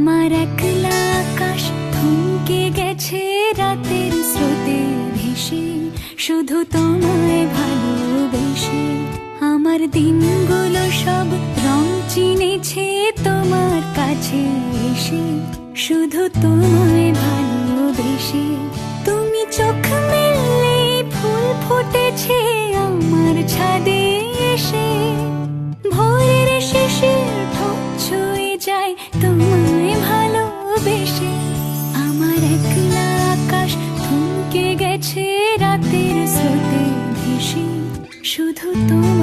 আমার একলা আকাশ থমকে গেছে রাতের স্রোতে ভেসে, শুধু তোমায় ভালোবেসে। আমার দিনগুলো সব রং চিনেছে তোমার কাছে এসে, শুধু তোমায় ভালোবেসে। তুমি চোখ মেললে ফুল ফুটেছে আমার ছাদে এসে, ভোরের শেষের ঠোঁট ছুঁয়ে যায় তোমায় ভালোবেসে। আমার একলা আকাশ থমকে গেছে রাতের স্রোতে ভেসে, শুধু তুমি